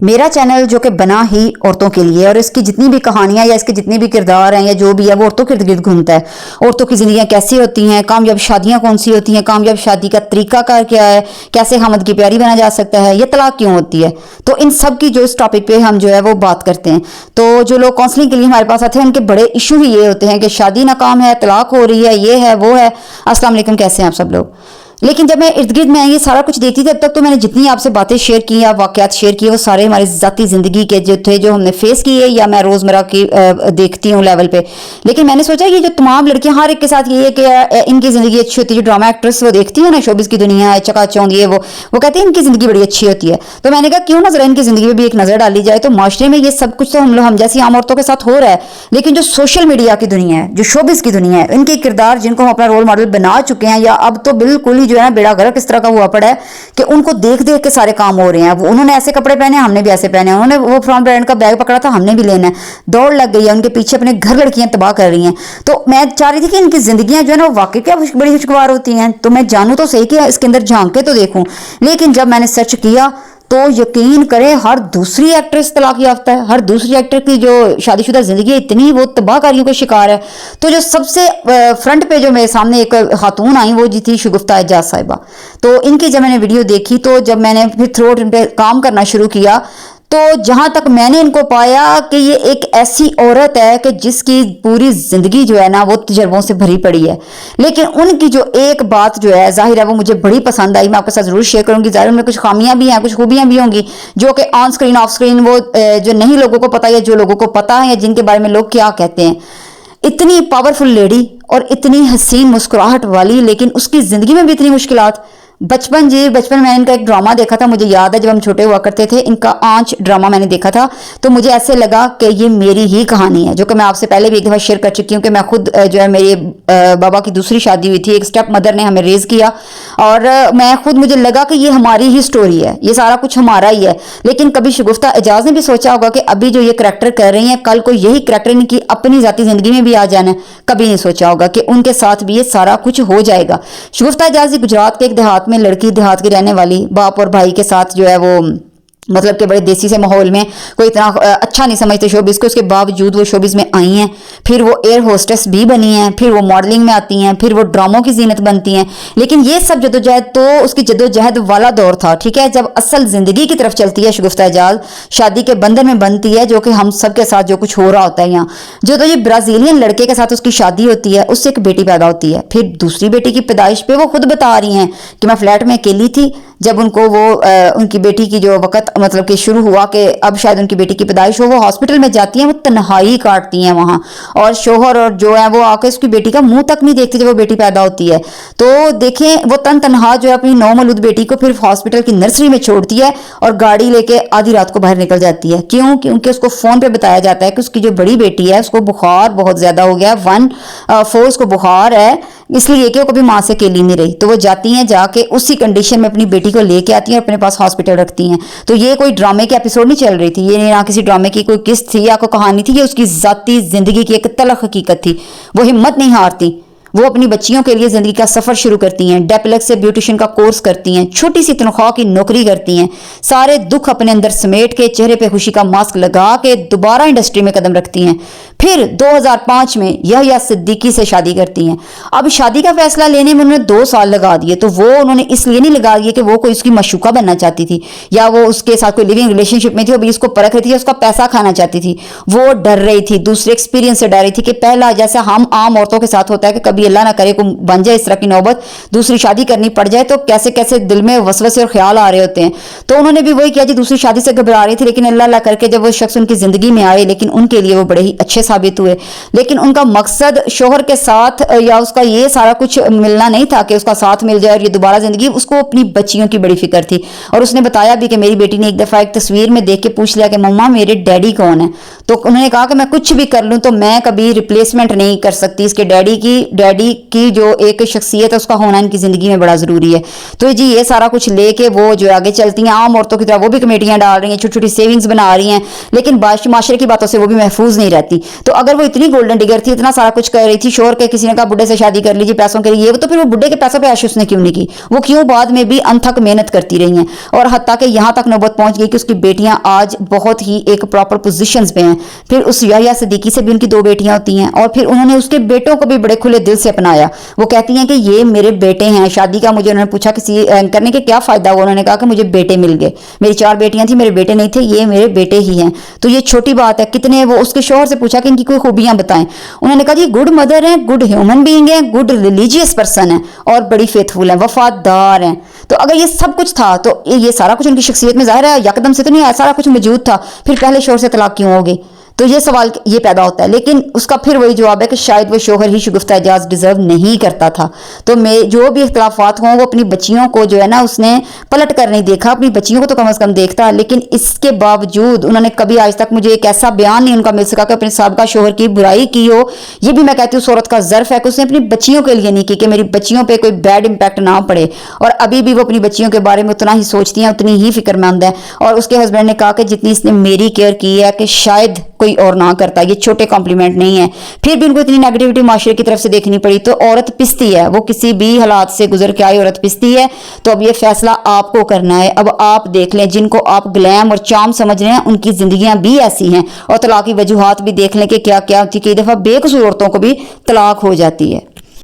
मेरा चैनल जो कि बना ही औरतों के लिए और इसकी जितनी भी कहानियां या इसके जितने भी किरदार हैं या जो भी है वो औरतों के इर्द गिर्द घूमता है। औरतों की ज़िंदगियां कैसी होती हैं, कामयाब शादियां कौन सी होती हैं, कामयाब शादी का तरीकाकार क्या है, कैसे हमद की प्यारी बना जा सकता है, ये तलाक क्यों होती है। तो इन सब की जो इस टॉपिक पे हम जो है वो बात करते हैं। तो जो लोग काउंसलिंग के लिए हमारे पास आते हैं उनके बड़े इशू ही ये होते हैं कि शादी नाकाम है, तलाक हो रही है, ये है वो है। अस्सलाम वालेकुम, कैसे हैं आप सब लोग। लेकिन जब मैं इर्द गिर्द में ये सारा कुछ देखती थी तब तक तो मैंने जितनी आपसे बातें शेयर की या वाकयात शेयर किए वो सारे हमारी ज़ाती ज़िंदगी के जो थे, जो हमने फेस किए या मैं रोज़मर्रा की देखती हूँ लेवल पे। लेकिन मैंने सोचा ये जो तमाम लड़कियां हर एक के साथ ये है कि इनकी ज़िंदगी अच्छी होती है। जो ड्रामा एक्ट्रेस वो देखती है ना, शोबिस की दुनिया है, चकाचौंध ये वो कहते हैं इनकी ज़िंदगी बड़ी अच्छी होती है। तो मैंने कहा क्यों ना ज़रा इनकी ज़िंदगी में भी एक नज़र डाली जाए। तो माशरे में ये सब कुछ तो हम जैसी आम औरतों के साथ हो रहा है, लेकिन जो सोशल मीडिया की दुनिया है, जो शोबिस की दुनिया है, इनके किरदार जिनको हम अपना रोल मॉडल बना चुके हैं या अब तो बिल्कुल ही जो है ना बेड़ा गर्क इस तरह का हुआ पड़ा है कि उनको देख देख के सारे काम हो रहे हैं। वो उन्होंने ऐसे कपड़े पहने, हमने भी ऐसे पहने, उन्होंने वो फ्रॉम ब्रांड का बैग पकड़ा था, हमने भी लेना है। दौड़ लग गई है उनके पीछे, अपने घर लड़कियां तबाह कर रही हैं। तो मैं चाह रही थी कि इनकी जिंदगियां जो है ना वो वाकई क्या बड़ी खुशगवार होती हैं। तो मैं जानूं तो सही कि इसके अंदर झांक के तो देखूं। लेकिन जब मैंने सर्च किया तो यकीन करें हर दूसरी एक्ट्रेस तलाक याफ्ता है, हर दूसरी एक्टर की जो शादीशुदा जिंदगी है इतनी वो तबाहकारियों का शिकार है। तो जो सबसे फ्रंट पे जो मेरे सामने एक खातून आई वो जी थी शगुफ्ता एजाज साहिबा। तो इनकी जब मैंने वीडियो देखी तो जब मैंने फिर थ्रू आउट इन पे काम करना शुरू किया तो जहां तक मैंने इनको पाया कि ये एक ऐसी औरत है कि जिसकी पूरी जिंदगी जो है ना वो तजर्बों से भरी पड़ी है। लेकिन उनकी जो एक बात जो है जाहिर है वो मुझे बड़ी पसंद आई, मैं आपके साथ जरूर शेयर करूंगी। जाहिर उनमें कुछ खामियां भी हैं, कुछ खूबियां भी होंगी जो कि ऑन स्क्रीन ऑफ स्क्रीन वो जो नहीं लोगों को पता या जो लोगों को पता है या जिनके बारे में लोग क्या कहते हैं। इतनी पावरफुल लेडी और इतनी हसीन मुस्कुराहट वाली, लेकिन उसकी जिंदगी में भी इतनी मुश्किलात। बचपन में मैंने इनका एक ड्रामा देखा था, मुझे याद है जब हम छोटे हुआ करते थे, इनका आंच ड्रामा मैंने देखा था। तो मुझे ऐसे लगा कि ये मेरी ही कहानी है, जो कि मैं आपसे पहले भी एक दफ़ा शेयर कर चुकी हूँ कि मैं खुद जो है मेरे बाबा की दूसरी शादी हुई थी, एक स्टेप मदर ने हमें रेज किया और मैं खुद मुझे लगा कि ये हमारी ही स्टोरी है, ये सारा कुछ हमारा ही है। लेकिन कभी शगुफ्ता एजाज ने भी सोचा होगा कि अभी जो ये करैक्टर कर रही हैं कल को यही करैक्टर इनकी अपनी ज़ाती ज़िंदगी में भी आ जाना है। कभी नहीं सोचा होगा कि उनके साथ भी ये सारा कुछ हो जाएगा। शगुफ्ता एजाज गुजरात के एक देहात में लड़की, देहात की रहने वाली, बाप और भाई के साथ जो है वो मतलब कि बड़े देसी से माहौल में कोई इतना अच्छा नहीं समझते शोबिस को, उसके बावजूद वो शोबिस में आई हैं। फिर वो एयर होस्टेस भी बनी हैं, फिर वो मॉडलिंग में आती हैं, फिर वो ड्रामों की जीनत बनती हैं। लेकिन ये सब जदोजहद तो उसकी जदोजहद वाला दौर था, ठीक है, जब असल जिंदगी की तरफ चलती है शगुफ्ता एजाज, शादी के बंधन में बनती है, जो कि हम सब के साथ जो कुछ हो रहा होता है यहाँ। जो तो ये ब्राजीलियन लड़के के साथ उसकी शादी होती है, उससे एक बेटी पैदा होती है। फिर दूसरी बेटी की पैदाइश पे वो खुद बता रही हैं कि मैं फ्लैट में अकेली थी जब उनको वो उनकी बेटी की जो वक्त मतलब कि शुरू हुआ कि अब शायद उनकी बेटी की पैदाइश हो, वो हॉस्पिटल में जाती हैं, वो तन्हाई काटती हैं वहाँ, और शोहर और जो है वो आके उसकी बेटी का मुंह तक नहीं देखते जब वो बेटी पैदा होती है। तो देखें वो तनहा जो है अपनी नौमौलूद बेटी को फिर हॉस्पिटल की नर्सरी में छोड़ती है और गाड़ी लेके आधी रात को बाहर निकल जाती है। क्यों? क्योंकि उसको फोन पे बताया जाता है कि उसकी जो बड़ी बेटी है उसको बुखार बहुत ज्यादा हो गया, 104 उसको बुखार है, इसलिए कि वो कभी माँ से अकेली नहीं रही। तो वो जाती हैं, जाके उसी कंडीशन में अपनी बेटी को लेके आती हैं और अपने पास हॉस्पिटल रखती हैं। तो ये कोई ड्रामे के एपिसोड नहीं चल रही थी, ये ना किसी ड्रामे की कोई किस्त थी या कोई कहानी थी, ये उसकी जाती जिंदगी की एक तलख हकीकत थी। वो हिम्मत नहीं हारती, वो अपनी बच्चियों के लिए जिंदगी का सफर शुरू करती हैं, डेपलेक्स से ब्यूटिशियन का कोर्स करती हैं, छोटी सी तनख्वाह की नौकरी करती हैं, सारे दुख अपने अंदर समेट के चेहरे पे खुशी का मास्क लगा के दोबारा इंडस्ट्री में कदम रखती हैं। फिर 2005 में यहया सिद्दीकी से शादी करती हैं। अब शादी का फैसला लेने में उन्होंने 2 साल लगा दिए। तो वो उन्होंने इसलिए नहीं लगा दिए कि वो कोई उसकी मशूका बनना चाहती थी या वो उसके साथ कोई लिविंग रिलेशनशिप में थी, अभी इसको परख रही थी, उसका पैसा खाना चाहती थी। वो डर रही थी, दूसरे एक्सपीरियंस से डर रही थी कि पहला जैसे हम आम औरतों के साथ होता है कि कभी अल्लाह ना करे को बन जाए इस तरह की नौबत, दूसरी शादी करनी पड़ जाए तो कैसे कैसे दिल में वसवसे और ख्याल आ रहे होते हैं। तो उन्होंने भी वही किया जी, दूसरी शादी से घबरा रही थी, लेकिन अल्लाह अल्लाह करके जब वो शख्स उनकी जिंदगी में आए, लेकिन उनके लिए वो बड़े ही अच्छे साबित हुए। लेकिन उनका मकसद शोहर के साथ या उसका ये सारा कुछ मिलना नहीं था कि उसका साथ मिल जाए और ये दोबारा जिंदगी, उसको अपनी बच्चियों की बड़ी फिक्र थी। और उसने बताया भी कि मेरी बेटी ने एक दफा एक तस्वीर में देख के पूछ लिया कि मम्मा मेरे डैडी कौन है। تو انہوں نے کہا کہ میں کچھ بھی کر لوں تو میں کبھی ریپلیسمنٹ نہیں کر سکتی، اس کے ڈیڈی کی جو ایک شخصیت ہے اس کا ہونا ان کی زندگی میں بڑا ضروری ہے۔ تو جی یہ سارا کچھ لے کے وہ جو آگے چلتی ہیں عام عورتوں کی طرح، وہ بھی کمیٹیاں ڈال رہی ہیں، چھوٹی چھوٹی سیونگز بنا رہی ہیں، لیکن معاشرے کی باتوں سے وہ بھی محفوظ نہیں رہتی۔ تو اگر وہ اتنی گولڈن ڈگر تھی، اتنا سارا کچھ کر رہی تھی، شور کے کسی نے کہا بڈھے سے شادی کر لیجیے پیسوں کے لیے، تو پھر وہ بڈھے کے پیسوں پہ عیش اس نے کیوں نہیں کی؟ وہ کیوں بعد میں بھی انتھک محنت کرتی رہی ہیں؟ اور حتیٰ کہ یہاں تک نوبت پہنچ گئی کہ اس کی بیٹیاں آج بہت ہی ایک پراپر پوزیشنز پہ ہیں۔ پھر اس یحییٰ صدیقی سے بھی ان کی 2 بیٹیاں ہوتی ہیں، اور پھر انہوں نے اس کے بیٹوں کو بھی بڑے کھلے دل سے اپنایا۔ وہ کہتی ہیں کہ یہ میرے بیٹے ہیں۔ شادی کا مجھے انہوں نے پوچھا کسی کرنے کے کیا فائدہ ہوا، انہوں نے کہا کہ مجھے بیٹے مل گئے، میری 4 بیٹیاں تھیں، میرے بیٹے نہیں تھے، یہ میرے بیٹے ہی ہیں۔ تو یہ چھوٹی بات ہے کتنے، وہ اس کے شوہر سے پوچھا کہ ان کی کوئی خوبیاں بتائیں، انہوں نے کہا جی گڈ مدر ہیں، گڈ ہیومن بینگ ہیں، گڈ ریلیجیس پرسن ہیں، اور بڑی فیتھفل ہیں، وفادار ہیں۔ تو اگر یہ سب کچھ تھا تو یہ سارا کچھ ان کی شخصیت میں ظاہر ہے، یکدم سے تو نہیں آیا، سارا کچھ موجود تھا، پھر پہلے شوہر سے طلاق کیوں ہو گئی؟ تو یہ سوال یہ پیدا ہوتا ہے، لیکن اس کا پھر وہی جواب ہے کہ شاید وہ شوہر ہی شگفتہ اعجاز ڈیزرو نہیں کرتا تھا۔ تو جو بھی اختلافات ہوں وہ اپنی بچیوں کو جو ہے نا اس نے پلٹ کر نہیں دیکھا، اپنی بچیوں کو تو کم از کم دیکھتا، لیکن اس کے باوجود انہوں نے کبھی آج تک مجھے ایک ایسا بیان نہیں ان کا مل سکا کہ اپنے سابقہ شوہر کی برائی کی ہو۔ یہ بھی میں کہتی ہوں اس عورت کا ظرف ہے کہ اس نے اپنی بچیوں کے لیے نہیں کی کہ میری بچیوں پہ کوئی بیڈ امپیکٹ نہ پڑے، اور ابھی بھی وہ اپنی بچیوں کے بارے میں اتنا ہی سوچتی ہیں، اتنی ہی فکر مند ہیں۔ اور اس کے ہسبینڈ نے کہا کہ جتنی اس نے میری کیئر کی ہے کہ شاید کوئی اور نہ کرتا، یہ چھوٹے کمپلیمنٹ نہیں ہے۔ پھر بھی ان کو اتنی نیگیٹیوٹی معاشرے کی طرف سے دیکھنی پڑی۔ تو عورت پستی ہے، وہ کسی بھی حالات سے گزر کے آئی عورت پستی ہے۔ تو اب یہ فیصلہ آپ کو کرنا ہے۔ اب آپ دیکھ لیں جن کو آپ گلیم اور چام سمجھ رہے ہیں ان کی زندگیاں بھی ایسی ہیں، اور طلاق کی وجوہات بھی دیکھ لیں کہ کیا کیا ہوتی ہے۔ کئی دفعہ بے قصور عورتوں کو بھی طلاق ہو جاتی ہے۔